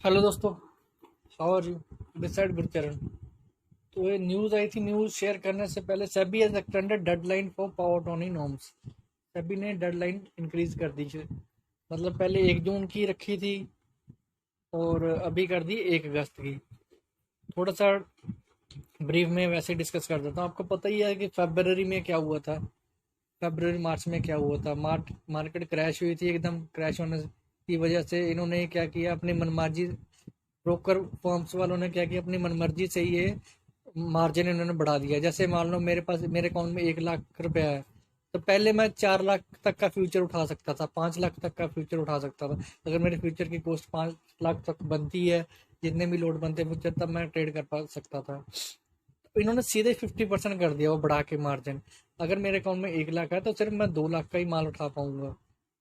Hello दोस्तों। How are you? This side Gurcharan. तो ये न्यूज़ आई थी, न्यूज़ शेयर करने से पहले SEBI has extended deadline for power Tony norms. SEBI ने डेडलाइन इंक्रीज कर दी है। मतलब पहले 1 जून की रखी थी और अभी कर दी 1 अगस्त की। थोड़ा सा ब्रीफ में वैसे डिस्कस कर देता हूँ। आपको पता ही है कि फरवरी में क्या हुआ था। फरवरी मार्च में क्या हुआ था। मार्केट क्रैश हुई थी, एकदम क्रैश होने की वजह से इन्होंने क्या किया, अपनी मनमार्जी ब्रोकर फर्म्स वालों ने क्या किया, अपनी मनमर्जी से ये मार्जिन इन्होंने बढ़ा दिया। जैसे मान लो मेरे पास, मेरे अकाउंट में 1 लाख रुपया है, तो पहले मैं 4 लाख तक का फ्यूचर उठा सकता था, 5 लाख तक का फ्यूचर उठा सकता था। अगर मेरे फ्यूचर की कॉस्ट 5 लाख तक बनती है, जितने भी लोड बनते हैं फ्यूचर, तब मैं ट्रेड कर पा सकता था। तो इन्होंने सीधे 50% कर दिया वो बढ़ा के मार्जिन। अगर मेरे अकाउंट में 1 लाख है तो सिर्फ मैं 2 लाख का ही माल उठा पाऊंगा।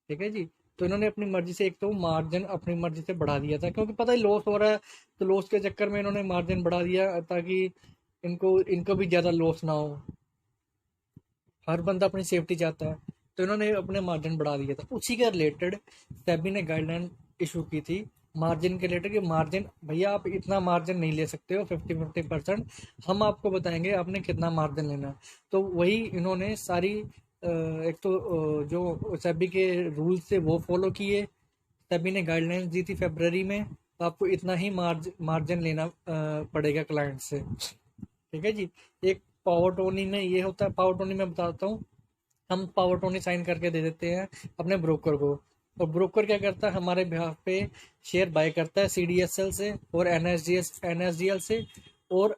ठीक है जी। तो इन्होंने अपनी मर्जी से, एक तो मार्जिन अपनी मर्जी से बढ़ा दिया था, क्योंकि पता ही लॉस हो रहा है। तो लॉस के चक्कर में इन्होंने मार्जिन बढ़ा दिया ताकि इनको इनको भी ज़्यादा लॉस ना हो। हर बंदा अपनी सेफ्टी चाहता है। तो इन्होंने अपने मार्जिन बढ़ा दिया था। उसी के रिलेटेड सेबी ने गाइडलाइन इशू की थी मार्जिन के रिलेटेड, कि मार्जिन भैया आप इतना मार्जिन नहीं ले सकते हो, 50-50%। हम आपको बताएंगे आपने कितना मार्जिन लेना है। तो वही इन्होंने सारी एक तो जो सेबी के रूल्स थे वो फॉलो किए। सेबी ने गाइडलाइंस दी थी फरवरी में, तो आपको इतना ही मार्जिन लेना पड़ेगा क्लाइंट से। ठीक है जी। एक पावर टोनी में ये होता है, पावर टोनी में बताता हूँ। हम पावर टोनी साइन करके दे देते हैं अपने ब्रोकर को, और ब्रोकर क्या करता है, हमारे बिहाफ पे शेयर बाय करता है सीडीएसएल से और एनएसडीएल से, और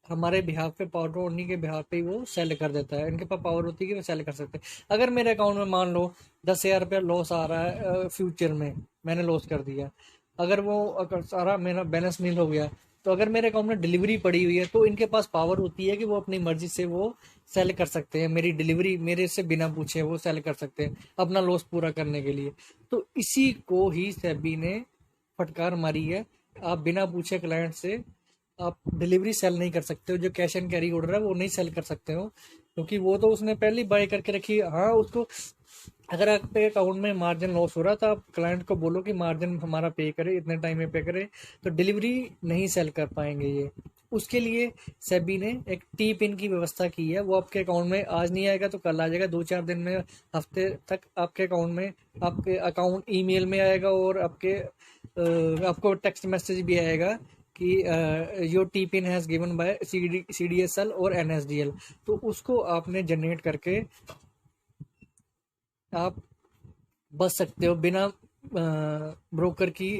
हमारे बिहाफ पे, पावर टोनी के बिहाफ पे वो सेल कर देता है। इनके पास पावर होती है कि वो सेल कर सकते हैं। अगर मेरे अकाउंट में मान लो 10,000 रुपया लॉस आ रहा है, फ्यूचर में मैंने लॉस कर दिया, अगर वो अगर सारा मेरा बैलेंस नील हो गया, तो अगर मेरे अकाउंट में डिलीवरी पड़ी हुई है तो इनके पास पावर होती है कि वो अपनी मर्जी से वो सेल कर सकते हैं। मेरी डिलीवरी मेरे से बिना पूछे वो सेल कर सकते हैं अपना लॉस पूरा करने के लिए। तो इसी को ही सेबी ने फटकार मारी है। आप बिना पूछे क्लाइंट से आप डिलीवरी सेल नहीं कर सकते हो। जो कैश एंड कैरी ऑर्डर है वो नहीं सेल कर सकते हो, क्योंकि वो तो उसने पहले ही बाय करके रखी है। हाँ, उसको अगर आपके अकाउंट में मार्जिन लॉस हो रहा तो आप क्लाइंट को बोलो कि मार्जिन हमारा पे करे, इतने टाइम में पे करे, तो डिलीवरी नहीं सेल कर पाएंगे ये। उसके लिए सेबी ने एक टी पिन की व्यवस्था की है। वो आपके अकाउंट में आज नहीं आएगा तो कल आ जाएगा, 2-4 दिन में, हफ्ते तक आपके अकाउंट में, आपके अकाउंट ईमेल में आएगा, और आपको टेक्स्ट मैसेज भी आएगा कि your T PIN has given by C D S L और एन एस डी एल। तो उसको आपने जनरेट करके आप बच सकते हो बिना ब्रोकर की।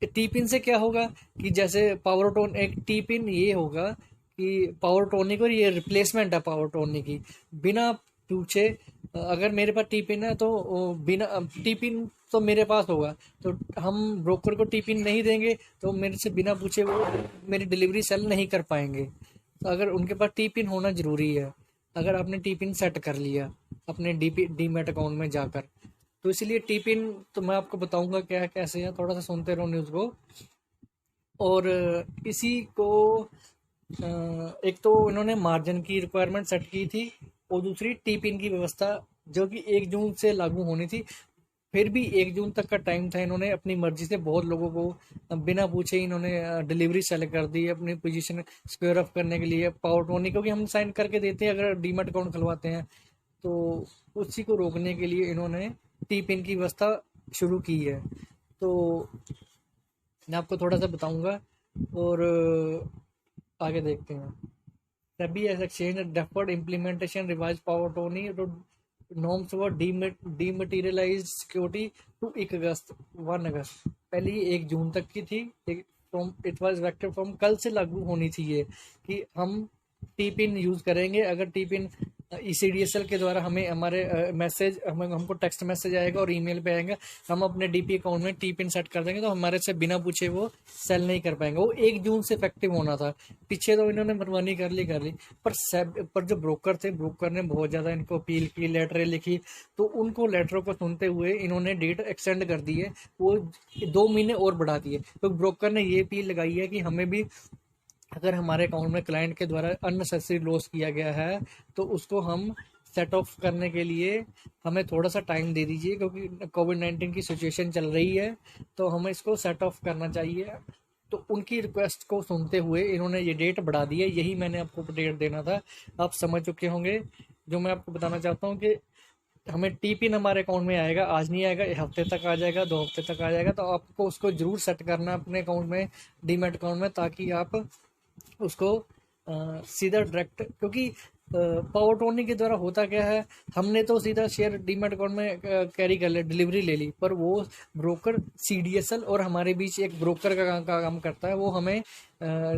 टी पिन से क्या होगा कि जैसे पावर टोन, एक टी पिन ये होगा कि पावर टोनिक, और ये रिप्लेसमेंट है पावर टोनिक की। बिना पूछे, अगर मेरे पास टी पिन है तो बिना टी पिन तो मेरे पास होगा, तो हम ब्रोकर को टी पिन नहीं देंगे, तो मेरे से बिना पूछे वो मेरी डिलीवरी सेल नहीं कर पाएंगे। तो अगर उनके पास टी पिन होना ज़रूरी है, अगर आपने टी पिन सेट कर लिया अपने डीमैट अकाउंट में जाकर, तो इसलिए टी पिन तो मैं आपको बताऊंगा क्या कैसे है, थोड़ा सा सुनते रहो न्यूज़ को। और इसी को एक तो इन्होंने मार्जिन की रिक्वायरमेंट सेट की थी, और दूसरी टी पिन की व्यवस्था जो कि 1 जून से लागू होनी थी। फिर भी 1 जून तक का टाइम था, इन्होंने अपनी मर्जी से बहुत लोगों को बिना पूछे इन्होंने डिलीवरी सेल कर दी अपनी पोजीशन स्क्वेयर अप करने के लिए। पावर टोनी क्योंकि हम साइन करके देते हैं अगर डीमैट अकाउंट खुलवाते हैं, तो उसी को रोकने के लिए इन्होंने टी पिन की व्यवस्था शुरू की है। तो मैं आपको थोड़ा सा बताऊंगा, और आगे देखते हैं। तभी as exchange deferred implementation revise power टोनी तो norms were dematerialise security to 1 August. पहले ये 1 जून तक की थी। From it was effective from, कल से लागू होनी थी ये, कि हम टी पिन यूज़ करेंगे। अगर टी पिन ईसीडीएसएल के द्वारा हमें हमारे मैसेज, हमें हमको टेक्स्ट मैसेज आएगा और ईमेल पे आएगा, हम अपने डीपी अकाउंट में टी पिन सेट कर देंगे, तो हमारे से बिना पूछे वो सेल नहीं कर पाएंगे। वो 1 जून से इफेक्टिव होना था। पीछे तो इन्होंने मनमानी कर ली, पर जो ब्रोकर थे, ब्रोकर ने बहुत ज़्यादा इनको अपील की, लेटरें लिखी, तो उनको लेटरों को सुनते हुए इन्होंने डेट एक्सटेंड कर दी है। वो 2 महीने और बढ़ा दिए। तो ब्रोकर ने ये अपील लगाई है कि हमें भी, अगर हमारे अकाउंट में क्लाइंट के द्वारा अननेसेसरी लॉस किया गया है, तो उसको हम सेट ऑफ करने के लिए हमें थोड़ा सा टाइम दे दीजिए, क्योंकि कोविड-19 की सिचुएशन चल रही है, तो हमें इसको सेट ऑफ करना चाहिए। तो उनकी रिक्वेस्ट को सुनते हुए इन्होंने ये डेट बढ़ा दी है। यही मैंने आपको अपडेट देना था, आप समझ चुके होंगे। जो मैं आपको बताना चाहता हूँ कि हमें टी पिन हमारे अकाउंट में आएगा, आज नहीं आएगा, एक हफ्ते तक आ जाएगा, 2 हफ्ते तक आ जाएगा। तो आपको उसको ज़रूर सेट करना है अपने अकाउंट में, डीमैट अकाउंट में, ताकि आप उसको सीधा डायरेक्ट, क्योंकि पावर टोनी के द्वारा होता क्या है, हमने तो सीधा शेयर डीमैट अकाउंट में कैरी कर लिया, डिलीवरी ले ली, पर वो ब्रोकर सीडीएसएल और हमारे बीच एक ब्रोकर का काम करता है। वो हमें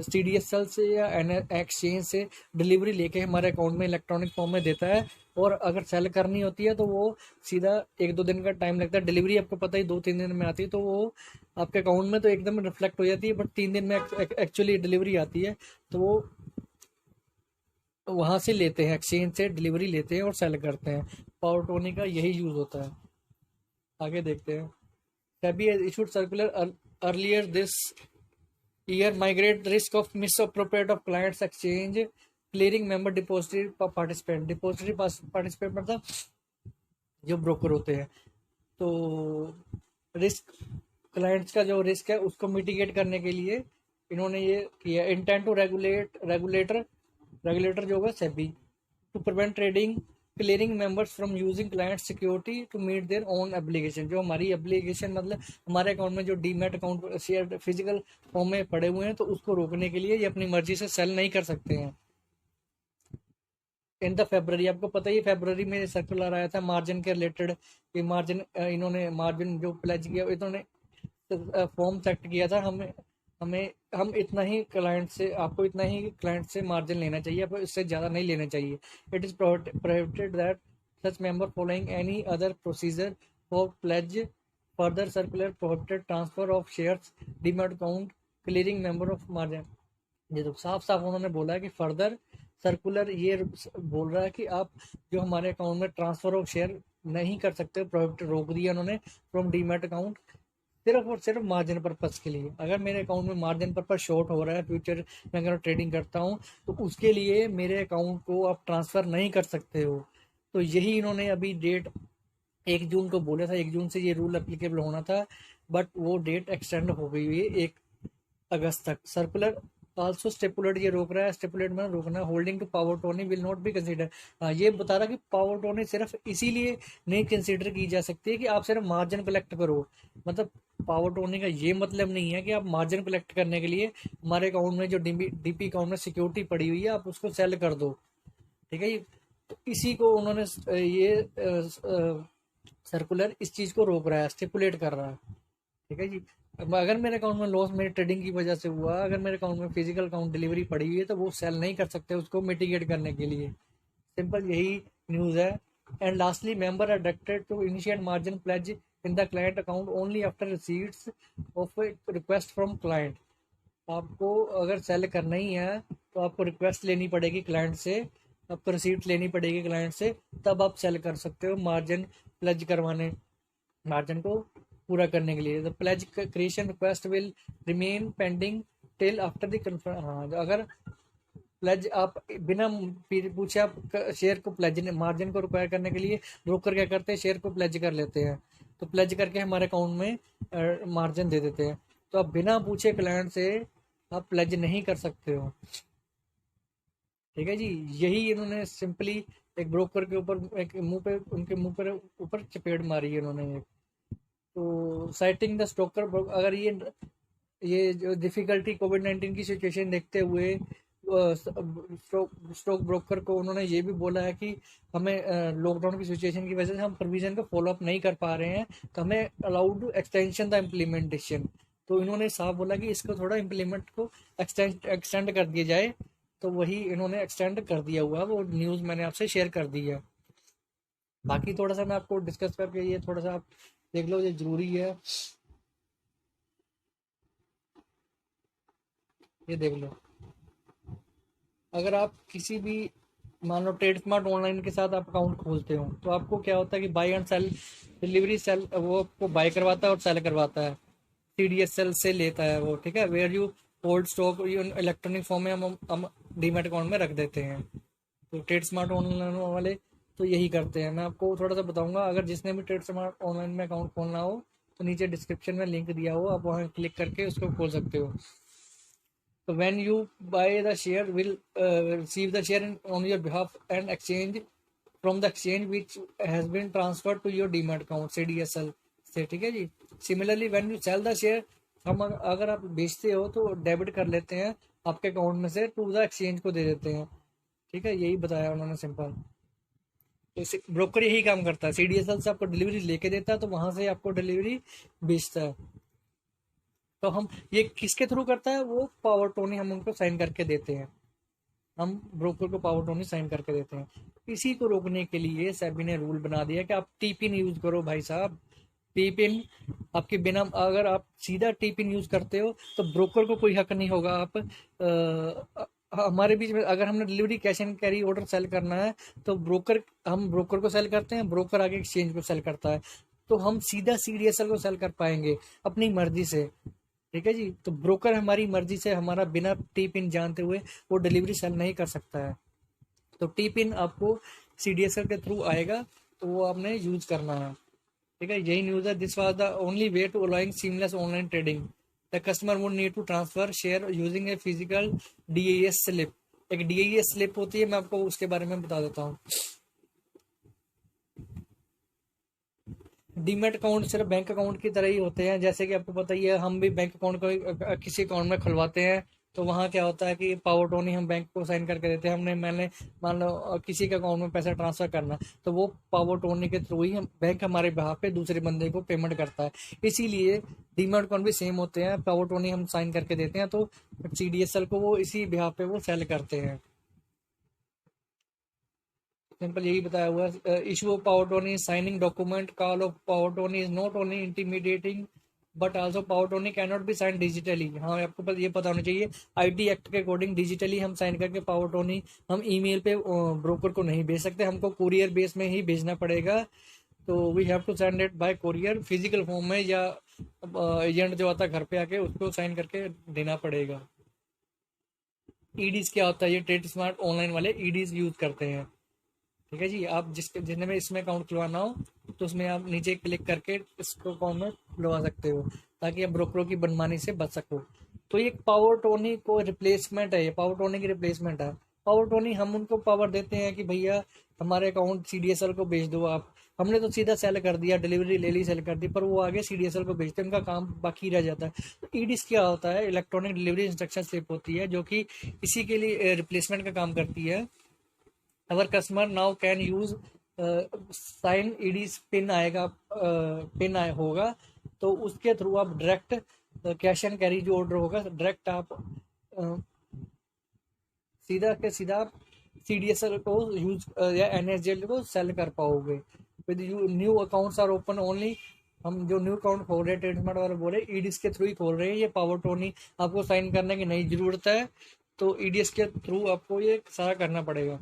सीडीएसएल से या एक्सचेंज से डिलीवरी लेके हमारे अकाउंट में इलेक्ट्रॉनिक फॉर्म में देता है, और अगर सेल करनी होती है तो वो सीधा 1-2 दिन का टाइम लगता है। डिलीवरी आपको पता ही 2-3 दिन में आती है, तो वो आपके अकाउंट में तो एकदम रिफ्लेक्ट हो जाती है, बट 3 दिन में एक्चुअली डिलीवरी आती है। तो वो वहाँ से लेते हैं, एक्सचेंज से डिलीवरी लेते हैं और सेल करते हैं। पावर टोनी का यही यूज़ होता है। आगे देखते हैं। SEBI has issued circular earlier this year migrate the risk of misappropriate of clients exchange clearing member depository participant। depository participant मतलब जो ब्रोकर होते हैं। तो रिस्क, क्लाइंट्स का जो रिस्क है उसको मिटिगेट करने के लिए इन्होंने ये किया। इंटेंट टू रेगुलेटर जो होगा SEBI to prevent trading clearing members from using client security to meet their own application. जो हमारी एप्लीकेशन मतलब हमारे अकाउंट में जो demat account share physical form में पड़े हुए हैं, तो उसको रोकने के लिए ये अपनी मर्जी से सेल नहीं कर सकते हैं। इन द फेब्रवरी, आपको पता ही फेब्रवरी में सर्कुलर आया था मार्जिन के रिलेटेड, कि मार्जिन इन्होंने मार्जिन जो प्लेज किया, इन्होंने फॉर्म सेट किया था, हमें हमें हम इतना ही क्लाइंट से, आपको इतना ही क्लाइंट से मार्जिन लेना चाहिए, आपको इससे ज़्यादा नहीं लेना चाहिए। It is prohibited that such member following any other procedure for pledge further circular prohibited transfer of shares demat account clearing member of margin. ये तो साफ साफ उन्होंने बोला है कि फर्दर सर्कुलर ये बोल रहा है कि आप जो हमारे अकाउंट में ट्रांसफर ऑफ शेयर नहीं कर सकते, प्रोहिबिटेड रोक दिया उन्होंने फ्रॉम डीमैट अकाउंट, सिर्फ और सिर्फ मार्जिन पर्पस के लिए। अगर मेरे अकाउंट में मार्जिन पर्पस शॉर्ट हो रहा है, फ्यूचर में अगर ट्रेडिंग करता हूँ, तो उसके लिए मेरे अकाउंट को आप ट्रांसफ़र नहीं कर सकते हो। तो यही इन्होंने अभी डेट 1 जून को बोला था, 1 जून से ये रूल अप्लीकेबल होना था, बट वो डेट एक्सटेंड हो गई हुई है 1 अगस्त तक। सर्कुलर आल्सो स्टेपुलेट, ये रोक रहा है, स्टेपुलेट में रोकना, holding to power attorney will not be consider. हाँ, ये बता रहा कि पावर टोनी सिर्फ इसीलिए नहीं कंसीडर की जा सकती है कि आप सिर्फ मार्जिन कलेक्ट करो। मतलब पावर टोनी का ये मतलब नहीं है कि आप मार्जिन कलेक्ट करने के लिए हमारे अकाउंट में जो डीपी अकाउंट में सिक्योरिटी पड़ी हुई है आप उसको सेल कर दो, ठीक है। तो इसी को उन्होंने ये सर्कुलर इस चीज़ को रोक रहा है, स्टिपुलेट कर रहा है, ठीक है जी। अब अगर मेरे अकाउंट में लॉस मेरे ट्रेडिंग की वजह से हुआ, अगर मेरे अकाउंट में फिजिकल अकाउंट डिलीवरी पड़ी हुई है, तो वो सेल नहीं कर सकते उसको मिटिगेट करने के लिए। सिंपल यही न्यूज़ है। And lastly member are directed to initiate margin pledge in the client account only after receipts of request from client. आपको अगर सेल करना ही है तो आपको रिक्वेस्ट लेनी पड़ेगी क्लाइंट से, आपको रिसीट लेनी पड़ेगी क्लाइंट से, तब आप सेल कर सकते हो मार्जिन प्लेज करवाने, मार्जिन को पूरा करने के लिए। The pledge creation request will remain pending till after the confirm. हाँ, अगर प्लेज आप बिना पूछे आप शेयर को प्लेज मार्जिन को रिक्वायर करने के लिए ब्रोकर क्या करते हैं, शेयर को प्लेज कर लेते हैं, तो प्लेज करके हमारे अकाउंट में मार्जिन दे देते हैं। तो आप बिना पूछे क्लाइंट से आप प्लेज नहीं कर सकते हो, ठीक है जी। यही इन्होंने सिंपली एक ब्रोकर के ऊपर एक मुंह पे, उनके मुंह पर ऊपर चपेट मारी है इन्होंने एक। तो साइटिंग द स्टोकर, अगर ये जो डिफ़िकल्टी कोविड-19 की सिचुएशन देखते हुए स्टॉक ब्रोकर को उन्होंने ये भी बोला है कि हमें लॉकडाउन की सिचुएशन की वजह से हम प्रोविज़न को फॉलो अप नहीं कर पा रहे हैं, तो हमें अलाउड एक्सटेंशन द इम्प्लीमेंटेशन। तो इन्होंने साफ बोला कि इसको थोड़ा इम्प्लीमेंट को एक्सटेंड कर दिया जाए, तो वही इन्होंने एक्सटेंड कर दिया हुआ है, वो न्यूज़ मैंने आपसे शेयर कर दी है। बाकी थोड़ा सा मैं आपको डिस्कस करके ये थोड़ा सा आप देख लो, ये ज़रूरी है, ये देख लो। अगर आप किसी भी मान लो ट्रेड स्मार्ट ऑनलाइन के साथ आप अकाउंट खोलते हो, तो आपको क्या होता है कि buy and sell delivery sell वो आपको बाय करवाता है और सेल करवाता है, सीडीएसएल से लेता है वो, ठीक है। Where you hold stock electronic form में हम डीमैट अकाउंट में रख देते हैं। तो ट्रेड स्मार्ट ऑनलाइन वाले तो यही करते हैं। मैं आपको थोड़ा सा बताऊंगा, अगर जिसने भी ट्रेड स्मार्ट ऑनलाइन में अकाउंट खोलना हो तो नीचे डिस्क्रिप्शन में लिंक दिया हो, आप वहाँ क्लिक करके उसको खोल सकते हो। तो when you buy the share will receive the share on your behalf and exchange from the exchange which has been transfer to your demat account CDSL से, ठीक है जी। Similarly when you sell the share, हम अगर आप बेचते हो तो डेबिट कर लेते हैं आपके अकाउंट में से, टू द एक्सचेंज को दे देते हैं, ठीक है। यही बताया उन्होंने सिंपल। तो ब्रोकर यही काम करता है, CDSL से आपको डिलीवरी लेके देता है, तो वहां से आपको डिलीवरी बेचता है। तो हम ये किसके थ्रू करता है, वो पावर टोनी हम उनको साइन करके देते हैं, हम ब्रोकर को पावर टोनी साइन करके देते हैं। इसी को रोकने के लिए सेबी ने रूल बना दिया कि आप टी पिन यूज करो भाई साहब। टी पिन आपके बिना, अगर आप सीधा टी पिन यूज करते हो तो ब्रोकर को कोई हक नहीं होगा। आप हमारे बीच में अगर हमने delivery cash and carry order sell करना है तो हम ब्रोकर को सेल करते हैं, ब्रोकर आगे एक्सचेंज को सेल करता है, तो हम सीधा CDSL को सेल कर पाएंगे अपनी मर्जी से, ठीक है जी। तो ब्रोकर हमारी मर्जी से हमारा बिना टी पिन जानते हुए वो डिलीवरी सेल नहीं कर सकता है। तो टी पिन आपको CDSL के थ्रू आएगा, तो वो आपने यूज करना है, ठीक है। यही न्यूज है। This was the only way to allowing seamless online trading. The customer would need to transfer share using a physical DAS slip. एक DAS स्लिप होती है, मैं आपको उसके बारे में बता देता हूँ। डीमेट अकाउंट सिर्फ बैंक अकाउंट की तरह ही होते हैं, जैसे कि आपको पता ही है, हम भी बैंक अकाउंट को किसी अकाउंट में खुलवाते हैं, तो वहाँ क्या होता है कि पावर टोनी हम बैंक को साइन करके देते हैं। मैंने मान लो किसी के अकाउंट में पैसा ट्रांसफर करना, तो वो पावर टोनी के थ्रू ही हम बैंक हमारे बिहाफ पे दूसरे बंदे को पेमेंट करता है। इसीलिए डीमेट अकाउंट भी सेम होते हैं, पावर टोनी हम साइन करके देते हैं, तो CDSL को वो इसी बिहाफ पे वो सेल करते हैं। सिंपल यही बताया हुआ है। Issue of power attorney, signing document, call of power attorney is not only intimidating but also power attorney can not be sign digitally. हाँ, आपको ये पता होना चाहिए, IT एक्ट के अकॉर्डिंग डिजिटली हम साइन करके पावर टोनी हम ईमेल पे ब्रोकर को नहीं भेज सकते, हमको कुरियर बेस में ही भेजना पड़ेगा। तो we have to send it by courier physical form में, या एजेंट जो आता है घर पे आके उसको साइन करके देना पड़ेगा। ईडीज क्या होता है, ये ट्रेड स्मार्ट ऑनलाइन वाले ईडीज यूज करते हैं, ठीक है जी। आप जिसने में इसमें अकाउंट खुलवाना हो तो उसमें आप नीचे क्लिक करके इसको अकाउंट में खुलवा सकते हो, ताकि आप ब्रोकरों की मनमानी से बच सको। तो ये पावर टोनी को रिप्लेसमेंट है, ये पावर टोनी की रिप्लेसमेंट है। पावर टोनी हम उनको पावर देते हैं कि भैया हमारे अकाउंट CDSL को भेज दो आप। हमने तो सीधा सेल कर दिया, डिलीवरी ले ली, सेल कर दी, पर वो आगे CDSL को भेजते हैं, उनका काम बाकी रह जाता है। तो ईडीस क्या होता है, इलेक्ट्रॉनिक डिलीवरी इंस्ट्रक्शन स्लिप होती है, जो कि इसी के लिए रिप्लेसमेंट का काम करती है। Our customer now can use sign ED pin आएगा, पिन होगा, तो उसके थ्रू आप डायरेक्ट कैश एंड कैरी जो ऑर्डर होगा डायरेक्ट आप सीधा के सीधा CDSL को यूज या NSDL को सेल कर पाओगे। With new accounts are open only, हम जो न्यू अकाउंट खोल रहे हैं ट्रेडस्मार्ट वाले बोले ईडीएस के थ्रू ही खोल रहे हैं, ये पावर टोनी आपको साइन करने की नहीं जरूरत है, तो ईडीएस के थ्रू आपको ये सारा करना पड़ेगा।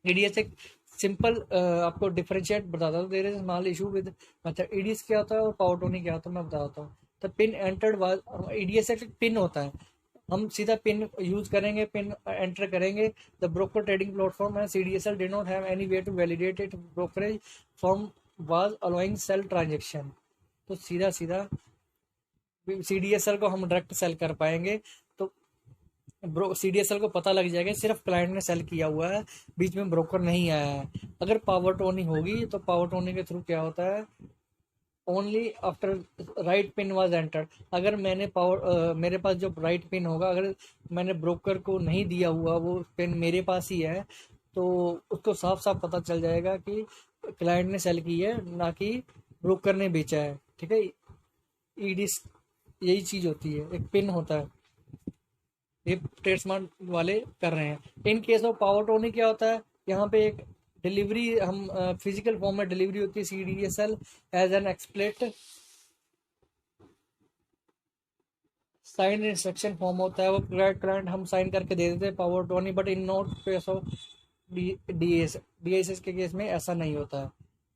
ईडीएस एक सिंपल आपको डिफरेंशिएट बताता हूँ, there is small issue with, अच्छा ईडीएस क्या होता है और पावर टोनी क्या होता है मैं बताता हूँ। तो पिन एंटर्ड वाज, ईडीएस एक पिन होता है, हम सीधा पिन यूज करेंगे, पिन एंटर करेंगे। द ब्रोकर ट्रेडिंग प्लेटफॉर्म है CDSL did not have any way to validate it brokerage form was allowing sell transaction. तो सीधा सीधा CDSL को हम डायरेक्ट सेल कर पाएंगे, तो CDSL को पता लग जाएगा सिर्फ क्लाइंट ने सेल किया हुआ है, बीच में ब्रोकर नहीं आया है। अगर पावर टोनी होगी तो पावर टोनी के थ्रू क्या होता है, only after right pin was entered, अगर मैंने मेरे पास जो राइट पिन होगा, अगर मैंने ब्रोकर को नहीं दिया हुआ वो पिन मेरे पास ही है, तो उसको साफ साफ पता चल जाएगा कि क्लाइंट ने सेल की है, ना कि ब्रोकर ने बेचा है, ठीक है। ईडी यही चीज होती है, एक पिन होता है, ये ट्रेड स्मार्ट वाले कर रहे हैं। In case of power Tony क्या होता है, यहाँ पे एक डिलीवरी हम फिजिकल फॉर्म में डिलीवरी होती है CDSL एज एन एक्सप्लेट साइन इंस्ट्रक्शन फॉर्म होता है, वो क्लाइंट हम साइन करके दे देते हैं power Tony, but in not case of DAS के केस में ऐसा नहीं होता है।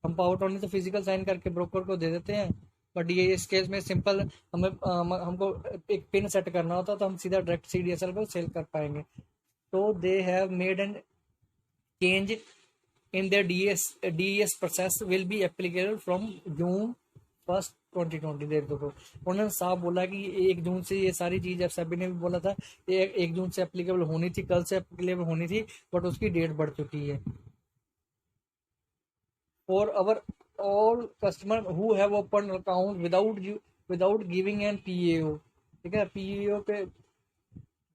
हम पावर टोनी तो फिजिकल साइन करके ब्रोकर को दे देते हैं, बट ये इस केस में सिंपल हमें हमको एक पिन सेट करना होता है, तो हम सीधा डायरेक्ट CDSL को सेल कर पाएंगे। तो they have made an change in their DES process will be applicable from June 1st 2020। देखो तो उन्होंने साफ बोला कि 1 जून से ये सारी चीज, सभी ने भी बोला था ये 1 जून से एप्लीकेबल होनी थी, कल से एप्लीकेबल होनी थी, बट उसकी डेट बढ़ चुकी है। For our all customer who have open account without giving an PAO, ठीक है, पीएओ पे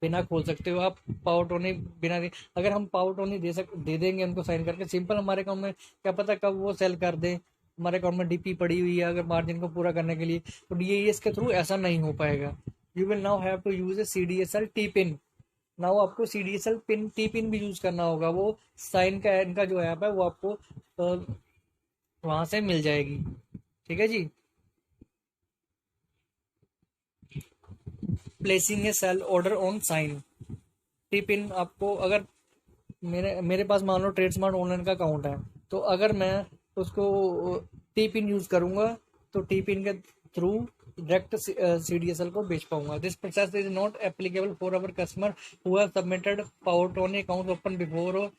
बिना खोल सकते हो आप, पावर टोनी बिना दे, अगर हम पावर टोनी दे देंगे उनको साइन करके सिंपल, हमारे अकाउंट में क्या पता कब वो सेल कर दें, हमारे अकाउंट में डीपी पड़ी हुई है अगर मार्जिन को पूरा करने के लिए, तो डीएस के थ्रू ऐसा नहीं हो पाएगा। You will now have to use a CDSL T PIN. Now आपको सीडीएसएल पिन टी पिन भी यूज करना होगा, वो साइन का इनका जो ऐप है वो आपको वहां से मिल जाएगी, ठीक है जी। Placing a sell order on sign T pin, आपको अगर मेरे पास मान लो ट्रेड स्मार्ट ऑनलाइन का अकाउंट है, तो अगर मैं उसको टी पिन यूज करूंगा तो टी पिन के थ्रू डायरेक्ट सीडीएसएल को बेच पाऊंगा। This process is not applicable for our customer who have submitted power Tony account open before,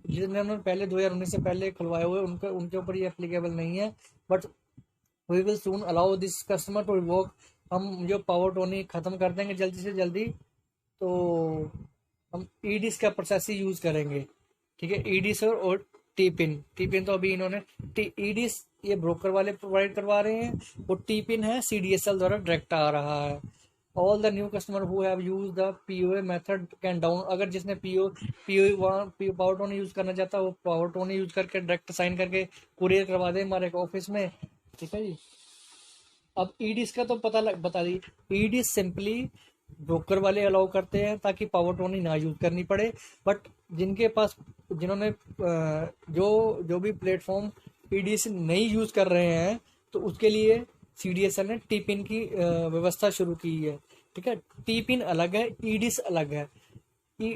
जिन्होंने पहले 2019 से पहले खुलवाए हुए उनके ऊपर ये एप्लीकेबल नहीं है, but we will soon allow this customer to revoke. हम जो पावर टोनी खत्म कर देंगे जल्दी से जल्दी, तो हम ईडिस का प्रोसेस ही यूज करेंगे, ठीक है। ईडिस और टी पिन तो अभी इन्होंने ईडिस ये ब्रोकर वाले प्रोवाइड करवा रहे हैं, और टी पिन है सीडीएसएल द्वारा डायरेक्ट आ रहा है। All the new customer who have use the POA method can down, अगर जिसने पीओ पावर टोन यूज करना चाहता है वो पावर टोन यूज करके डायरेक्ट साइन करके कुरियर करवा दे हमारे ऑफिस में, ठीक है जी। अब ईडिस का तो बता दी, ईडिस सिंपली ब्रोकर वाले अलाउ करते हैं ताकि पावर टोनी ना यूज करनी पड़े, बट जिनके पास जिन्होंने जो भी प्लेटफॉर्म ईडिस नहीं यूज कर रहे हैं तो उसके लिए सीडीएसएल ने टी पिन की व्यवस्था शुरू की है, ठीक है। टी पिन अलग है, ईडिस अलग है।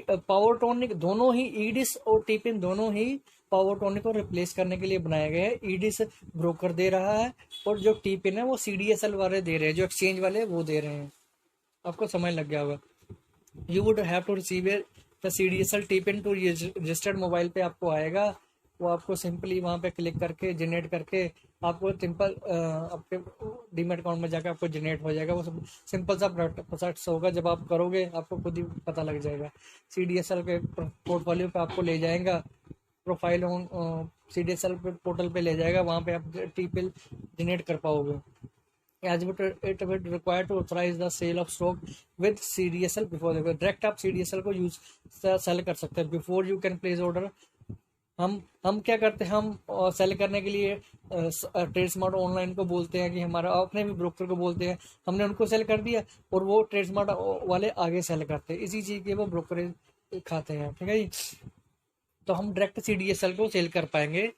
पावर टोनिक दोनों ही, ईडिस और टी पिन दोनों ही पावर टोनिक को रिप्लेस करने के लिए बनाए गए हैं। ईडिस ब्रोकर दे रहा है और जो टी पिन है वो सीडीएसएल वाले दे रहे हैं, जो एक्सचेंज वाले वो दे रहे हैं। आपको समझ लग गया होगा। You would have to receive the CDSL T PIN to registered mobile पे आपको आएगा, वो आपको सिंपली वहाँ पे क्लिक करके जनरेट करके आपको सिंपल आपके डीमेट अकाउंट में जाकर आपको जनरेट हो जाएगा। वो सिंपल सा प्रोसेस होगा, जब आप करोगे आपको खुद ही पता लग जाएगा। सीडीएसएल के पोर्टफोलियो पे आपको ले जाएगा, प्रोफाइल ऑन सीडीएसएल पे पोर्टल पे ले जाएगा, वहाँ पे आप टी पिन जनरेट कर पाओगे। As it would require to authorize the sale of stock with CDSL before direct आप CDSL को यूज सेल कर सकते हैं before you can place order. हम क्या करते हैं, हम सेल करने के लिए ट्रेड स्मार्ट ऑनलाइन को बोलते हैं कि हमारा, अपने भी ब्रोकर को बोलते हैं, हमने उनको सेल कर दिया और वो ट्रेड स्मार्ट वाले आगे सेल करते हैं, इसी चीज़ के वो ब्रोकरेज खाते हैं, ठीक है जी। तो हम डायरेक्ट CDSL को सेल कर पाएंगे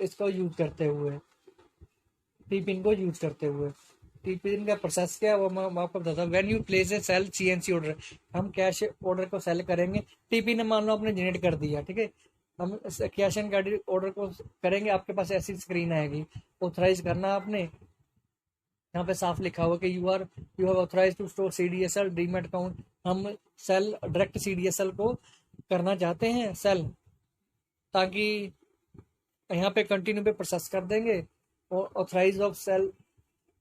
इसको यूज करते हुए, टी पिन को यूज करते हुए। टी पिन का प्रोसेस क्या है वो मैं आपको बताता हूँ। When you place a sell CNC order, हम कैश ऑर्डर को सेल करेंगे, टी पिन ने मान लो आपने जनरेट कर दिया, ठीक है, हम कैश एंड कार्ड ऑर्डर को करेंगे, आपके पास ऐसी स्क्रीन आएगी, ऑथराइज करना आपने, यहाँ पे साफ लिखा हुआ कि you have authorise to store CDSL demat account. हम सेल डायरेक्ट सीडीएसएल को करना चाहते हैं सेल, ताकि यहाँ पे कंटिन्यू पे प्रोसेस कर देंगे और ऑथराइज ऑफ सेल,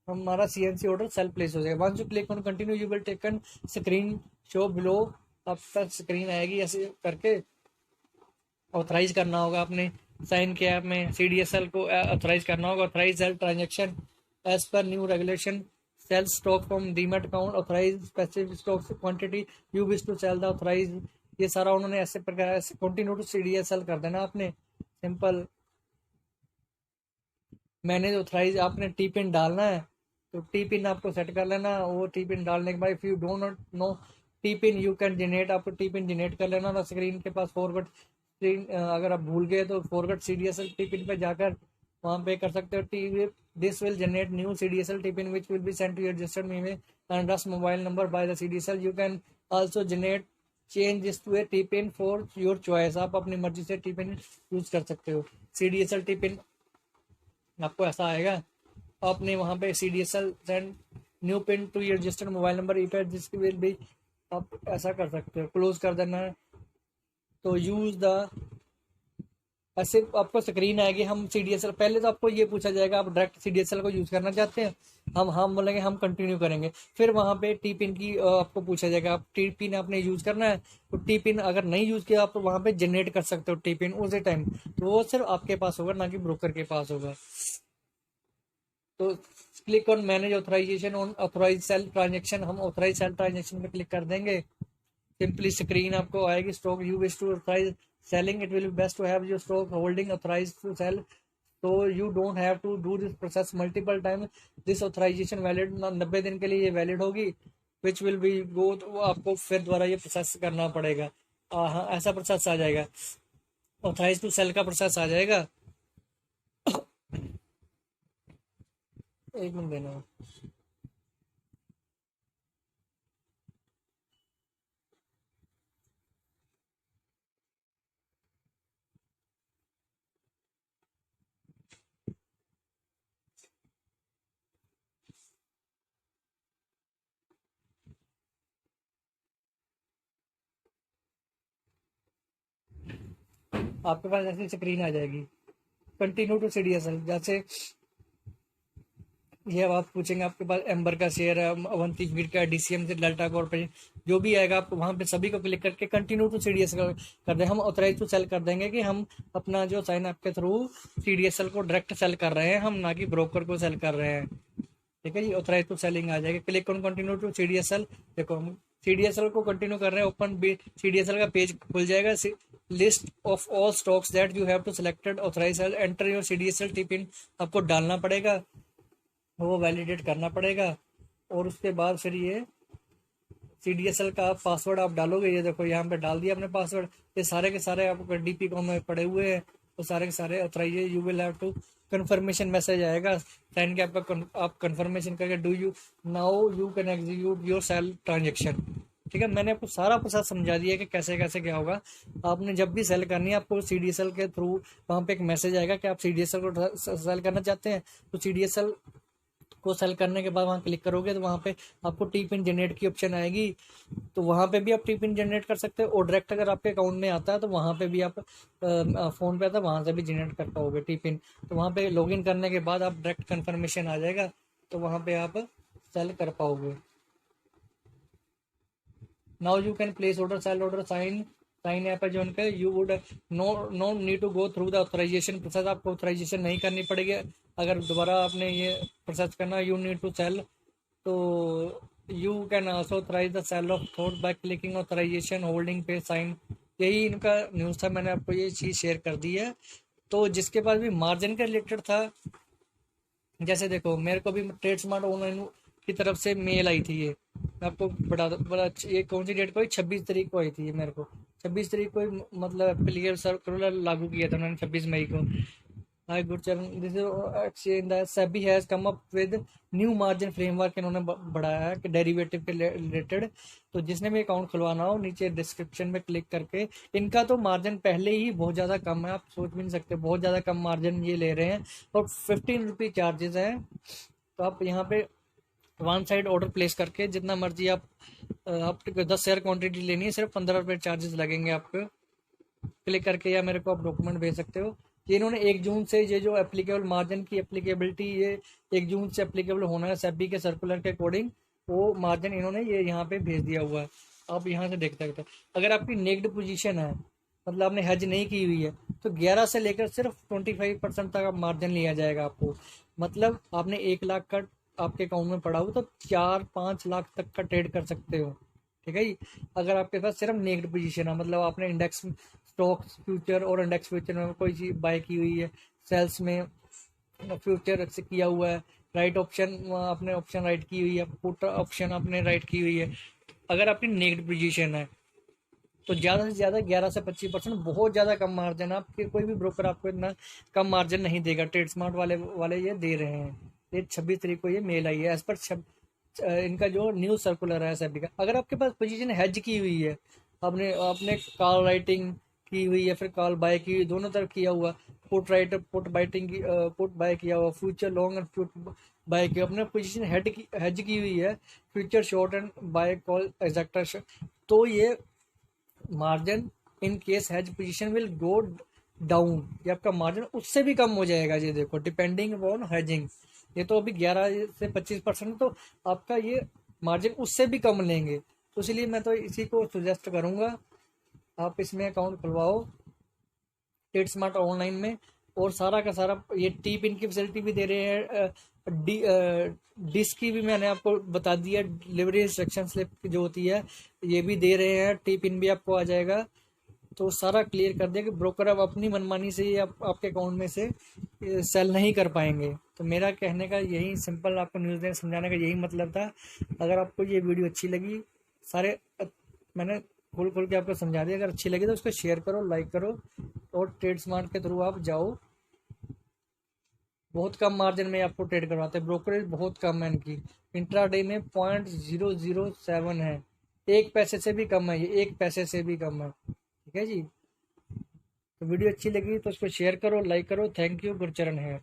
हमारा सीएनसी ऑर्डर सेल प्लेस हो जाएगा। Once you click on continue you will taken screen show below, आपका स्क्रीन आएगी, ऐसे करके ऑथराइज करना होगा आपने, साइन किया में सीडीएसएल को ऑथराइज करना होगा। Authorise sell transaction as per new regulation, sell stock from demat account, authorise specific stock quantity you wish to sell the authorise, ये सारा उन्होंने ऐसे प्रकार कंटिन्यू टू सीडीएसएल कर देना आपने, सिंपल मैनेज ऑथराइज, आपने टी पिन डालना है तो टी पिन आपको सेट कर लेना, वो टी पिन डालने के बाद if you don't know T pin you can generate, आपको टी पिन जनरेट कर लेना था स्क्रीन के पास फॉरवर्ड स्क्रीन, अगर आप भूल गए तो फॉरवर्ड सीडीएसएल टी पिन पे जाकर वहाँ पे कर सकते हो। T this will generate new CDSL T PIN which will be sent to your registered email and address mobile number by the CDSL. You can also generate change this to a T PIN for your choice, आप अपनी मर्जी से T pin use कर सकते हो। CDSL T pin आपको ऐसा आएगा, आपने वहाँ पे CDSL send new PIN to your registered mobile number email, जिसकी विल भी आप ऐसा कर सकते हो, क्लोज कर देना है। तो यूज द ऐसे आपको स्क्रीन आएगी, हम CDSL, पहले तो आपको ये पूछा जाएगा आप डायरेक्ट CDSL को यूज करना चाहते हैं, हम बोलेंगे हम कंटिन्यू करेंगे। फिर वहां पे टी पिन की आपको पूछा जाएगा, आप टी पिन आपने यूज करना है, तो टी पिन अगर नहीं यूज किया आप वहां पे जनरेट कर सकते हो टी पिन उसी टाइम, तो वो सिर्फ आपके पास होगा, ना कि ब्रोकर के पास होगा। तो click on manage authorisation on authorise sell transaction, हम ऑथराइज सेल ट्रांजेक्शन पे क्लिक कर देंगे। सिंपली स्क्रीन आपको आएगी, stock you wish to authorise selling, it will be best to have your stock holding authorise to sell, तो you don't have to do this process multiple time, this authorisation valid 90 दिन के लिए ये valid होगी, विच will be go, तो आपको फिर दोबारा ये प्रोसेस करना पड़ेगा। हाँ, ऐसा प्रोसेस आ जाएगा, ऑथराइज टू सेल का प्रोसेस आ जाएगा। एक मिनट देना। आपके पास ऐसी स्क्रीन आ जाएगी, कंटिन्यू टू CDSL, जैसे ये अब आप पूछेंगे आपके पास एम्बर का शेयर है, अवंती फीड का, DCM से डेल्टा कॉर्पोरेशन, जो भी आएगा आप वहां पे सभी को क्लिक करके कंटिन्यू टू CDSL कर दें, हम ऑथराइज टू सेल कर देंगे कि हम अपना जो साइन ऐप के थ्रू CDSL को डायरेक्ट सेल कर रहे हैं, हम ना कि ब्रोकर को सेल कर रहे हैं। ठीक है जी, ऑथराइज टू सेलिंग आ जाएगा, click on continue to CDSL। देखो हम CDSL को कंटिन्यू कर रहे हैं, ओपन CDSL का पेज खुल जाएगा, list of all stocks that you have to selected authorise sell, enter your CDSL T PIN आपको डालना पड़ेगा, वो वैलिडेट करना पड़ेगा, और उसके बाद फिर ये CDSL का पासवर्ड आप डालोगे, ये देखो यहाँ पे डाल दिया अपने पासवर्ड, ये सारे के सारे आपको DP कॉम में पड़े हुए हैं, तो सारे के सारे authorise, you will have to confirmation message आएगा, साइन के आप कंफर्मेशन करके do you now you can execute your sell transaction. ठीक है, मैंने आपको सारा प्रोसेस समझा दिया कि कैसे कैसे क्या होगा। आपने जब भी सेल करनी है आपको CDSL के थ्रू वहाँ पे एक मैसेज आएगा कि आप CDSL को सेल करना चाहते हैं, तो CDSL को सेल करने के बाद वहाँ क्लिक करोगे तो वहाँ पे आपको टी पिन जनरेट की ऑप्शन आएगी, तो वहाँ पे भी आप टी पिन जनरेट कर सकते हो, और डायरेक्ट अगर आपके अकाउंट में आता है तो वहाँ पे भी आप फ़ोन पे आता है वहाँ से भी जनरेट कर पाओगे टी पिन, तो वहाँ पे लॉगिन करने के बाद आप डायरेक्ट कन्फर्मेशन आ जाएगा, तो वहाँ पे आप सेल कर पाओगे। Now you can place order, sell order, sign app है जो उनका, you would no need to go through the authorisation process, आपको ऑथराइजेशन नहीं करनी पड़ेगी अगर दोबारा आपने ये प्रोसेस करना, यू नीड टू सेल, तो you can also authorise the sale of thought by clicking authorisation holding पे साइन। यही इनका न्यूज़ था, मैंने आपको ये चीज़ शेयर कर दी है। तो जिसके पास भी मार्जिन के रिलेटेड था, जैसे देखो मेरे को भी ट्रेड स्मार्ट ऑनलाइन की तरफ से मेल आई थी, ये मैं आपको बड़ा ये कौन सी डेट को, 26 तारीख को आई थी ये मेरे को, 26 तारीख को मतलब एप्लीकेशन सर्कुलर लागू किया था उन्होंने 26 मई को। हाय गुड चरण, this is exchange the SEBI has come up with new margin framework, इन्होंने बढ़ाया है कि डेरिवेटिव के रिलेटेड, तो जिसने भी अकाउंट खुलवाना हो नीचे डिस्क्रिप्शन में क्लिक करके, इनका तो मार्जिन पहले ही बहुत ज़्यादा कम है, आप सोच भी नहीं सकते बहुत ज़्यादा कम मार्जिन ये ले रहे हैं, और 15 रुपये चार्जेस हैं, तो आप यहाँ पे वन साइड ऑर्डर प्लेस करके जितना मर्जी आप 10 शेयर क्वांटिटी लेनी है, सिर्फ 15 रुपये चार्जेस लगेंगे आपको, क्लिक करके, या मेरे को आप डॉक्यूमेंट भेज सकते हो। ये इन्होंने 1 जून से ये जो एप्लीकेबल मार्जिन की एप्लीकेबिलिटी, ये 1 जून से एप्लीकेबल होना है सेबी के सर्कुलर के अकॉर्डिंग, वो मार्जिन इन्होंने ये यहाँ पे भेज दिया हुआ है, आप यहाँ से देख सकते हो। अगर आपकी नेक्ड पोजीशन है, मतलब आपने हेज नहीं की हुई है, तो 11 से लेकर सिर्फ 25% तक मार्जिन लिया जाएगा आपको, मतलब आपने 1 लाख का आपके अकाउंट में पड़ा हो तो 4-5 लाख तक का ट्रेड कर सकते हो। ठीक है जी, अगर आपके पास सिर्फ नेक्ड पोजीशन है, मतलब आपने इंडेक्स स्टॉक्स फ्यूचर और इंडेक्स फ्यूचर में कोई चीज़ बाय की हुई है, सेल्स में फ्यूचर से किया हुआ है, राइट ऑप्शन आपने ऑप्शन राइट की हुई है, पुट ऑप्शन आपने राइट की हुई है, अगर आपकी नेक्ड पोजीशन है तो ज़्यादा से ज़्यादा 11 से 25%, बहुत ज़्यादा कम मार्जिन, आपके कोई भी ब्रोकर आपको इतना कम मार्जिन नहीं देगा, ट्रेड स्मार्ट वाले ये दे रहे हैं। ये 26 तारीख को ये मेल आई है, एज पर इनका जो न्यू सर्कुलर है सेबी का। अगर आपके पास पोजीशन हेज की हुई है, आपने आपने कॉल राइटिंग की हुई है, फिर कॉल बाय की हुई, दोनों तरफ किया हुआ, पुट बाइटिंग की पुट बाय किया हुआ, future long and put buy की, अपने पोजीशन हेज की हुई है, future short and buy call एक्सेक्टर, तो ये margin in case hedge position will go down, ये आपका मार्जिन उससे भी कम हो जाएगा। ये देखो, डिपेंडिंग अपॉन हेजिंग, ये तो अभी 11 से 25%, तो आपका ये मार्जिन उससे भी कम लेंगे। तो इसलिए मैं तो इसी को सुजेस्ट करूंगा, आप इसमें अकाउंट खुलवाओ ट्रेड स्मार्ट ऑनलाइन में। और सारा का सारा ये टी पिन की फैसिलिटी भी दे रहे हैं, डिस्क की भी मैंने आपको बता दिया, डिलीवरी इंस्ट्रक्शन स्लिप जो होती है ये भी दे रहे हैं, टी पिन भी आपको आ जाएगा। तो सारा क्लियर कर दिया कि ब्रोकर अब अपनी मनमानी से ही आपके अकाउंट में से सेल नहीं कर पाएंगे। तो मेरा कहने का यही सिंपल आपको न्यूज़ देने समझाने का यही मतलब था। अगर आपको ये वीडियो अच्छी लगी, सारे मैंने खोल खोल के आपको समझा दिया, अगर अच्छी लगी तो उसको शेयर करो, लाइक करो, और ट्रेड स्मार्ट के थ्रू आप जाओ। बहुत कम मार्जिन में आपको ट्रेड करवाते हैं, ब्रोकरेज बहुत कम है इनकी, इंट्राडे में 0.007 है, 1 पैसे से भी कम है, ये 1 पैसे से भी कम है। ठीक है जी। तो वीडियो अच्छी लगी तो उसको शेयर करो, लाइक करो। थैंक यू, गुरचरण है।